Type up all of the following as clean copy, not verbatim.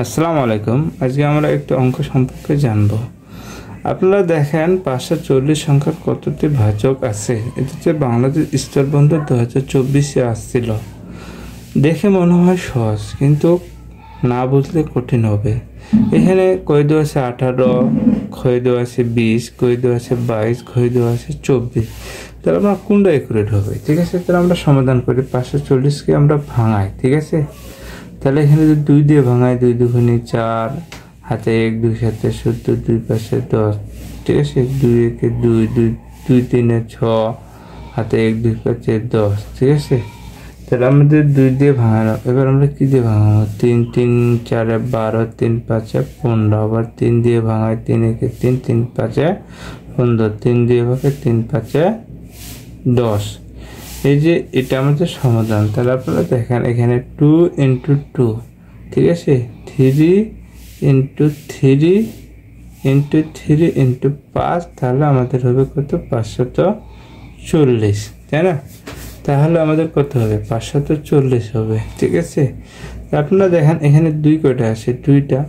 আসসালামু আলাইকুম। আজকে আমরা একটু অঙ্ক সম্পর্কে জানব। আপনারা দেখেন 540 সংখ্যার কতটি ভাজক আছে। এটাতে বাংলাদেশ স্তরবন্ধ 2024-এ আসছিল। দেখে মনে হয় সহজ, কিন্তু না বুঝলে কঠিন হবে। এখানে কই দেওয়া আছে 18, ক্ষয় দেওয়া আছে 20, কই দেওয়া আছে 22, ক্ষয় দেওয়া আছে 24। তাহলে আমরা কোনটা একুরেট হবে? ঠিক আছে, তাহলে আমরা সমাধান করি। 540-কে আমরা ভাঙাই, ঠিক আছে। তাহলে এখানে যদি 2 দিয়ে ভাঙাই, 2 দুগুণে 4, হাতে 1, 2 সাথে 70, 2 পাশে 10, ঠিক আছে। 2 একে 2, 2 3 6, হাতে 1, 2 পাশে 10, ঠিক আছে। তাহলে আমাদের 2 দিয়ে ভাঙানো। এবার আমরা কি দিয়ে ভাঙাবো? 3 3 4 12, 3 5 15। আবার 3 দিয়ে ভাঙাই, 3 একে 3, 3 5 15, 3 দিয়ে ভাঙে 3 5 10। এই যে এটা আমাদের সমাধান। তাহলে আপনারা দেখেন এখানে 2 × 2, ঠিক আছে, 3 × 3 × 3 × 5। তাহলে আমাদের হবে কত? 540, তাই না? তাহলে আমাদের কত হবে? 540 হবে, ঠিক আছে। আপনারা দেখেন এখানে 2 কয়টা আছে? 2টা।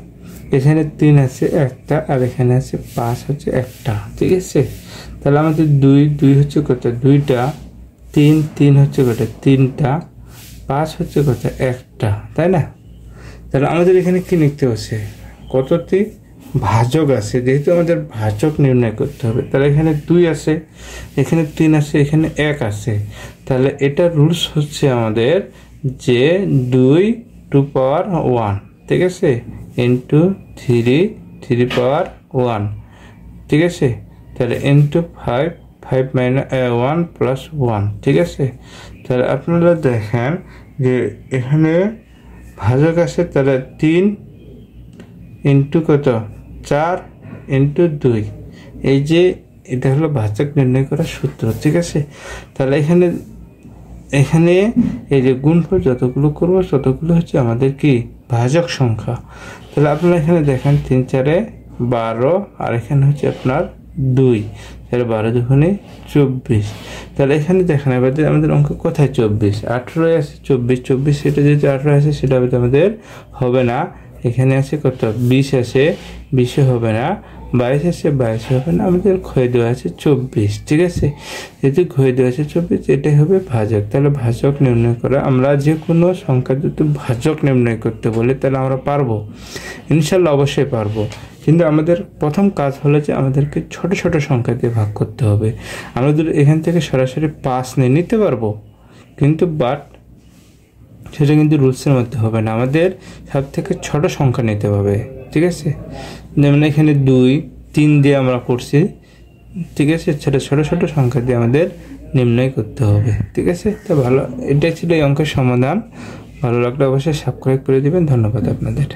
এখানে 3 আছে একটা, আর এখানে আছে 5 হচ্ছে একটা, ঠিক আছে। তাহলে আমাদের 2 হচ্ছে কত? 2টা। 3 হচ্ছে কত? 3টা। 5 হচ্ছে কত? একটা, তাই না? তাহলে আমাদের এখানে কি লিখতে হচ্ছে? কতটি ভাজক আছে? যেহেতু আমাদের ভাজক নির্ণয় করতে হবে, তাহলে এখানে 2 আছে, এখানে 3 আছে, এখানে 1 আছে। তাহলে এটা রুলস হচ্ছে আমাদের যে 2 টু পাওয়ার 1, ঠিক আছে, ইন্টু 3 পাওয়ার 1, ঠিক আছে। তাহলে ইন্টু 5 1 প্লাস 1, ঠিক আছে। তাহলে আপনারা দেখেন যে এখানে ভাজক আছে, তাহলে 3 ইন্টু কত? 4 ইন্টু 2। এই যে এটা হলো ভাজক নির্ণয় করার সূত্র, ঠিক আছে। তাহলে এখানে এই যে গুণফল যতগুলো করবো ততগুলো হচ্ছে আমাদের কি? ভাজক সংখ্যা। তাহলে আপনারা এখানে দেখেন 3 4 12, আর এখানে হচ্ছে আপনার 2। তাহলে 12 দুগুণে 24। তাহলে এখানে দেখেন এবার আমাদের অঙ্ক কোথায়? 24, 18 আছে 24, সেটা যদি 18 আছে সেটা আমাদের হবে না। এখানে আছে কত? 20 আছে, 20 হবে না। 22 আছে, 22 হবে না। আমাদের ক্ষয় দেওয়া আছে 24, ঠিক আছে। যেহেতু ক্ষয় দেওয়া আছে 24, এটাই হবে ভাজক। তাহলে ভাজক নির্ণয় করা, আমরা যে কোনো সংখ্যা যদি ভাজক নির্ণয় করতে বলি তাহলে আমরা পারবো, ইনশাল্লাহ অবশ্যই পারবো। কিন্তু আমাদের প্রথম কাজ হলো যে আমাদেরকে ছোট ছোট সংখ্যা দিয়ে ভাগ করতে হবে। আমাদের এখান থেকে সরাসরি 5 নিয়ে নিতে পারবো, কিন্তু সেটা কিন্তু রুলসের মধ্যে হবে না। আমাদের সব থেকে ছোট সংখ্যা নিতে হবে, ঠিক আছে। যেমন এখানে 2 3 দিয়ে আমরা করছি, ঠিক আছে। ছোট ছোট সংখ্যা দিয়ে আমাদের নির্ণয় করতে হবে, ঠিক আছে। তো ভালো, এটাই ছিল এই অঙ্কের সমাধান। ভালো লাগলে অবশ্যই সাবস্ক্রাইব করে দিবেন। ধন্যবাদ আপনাদের।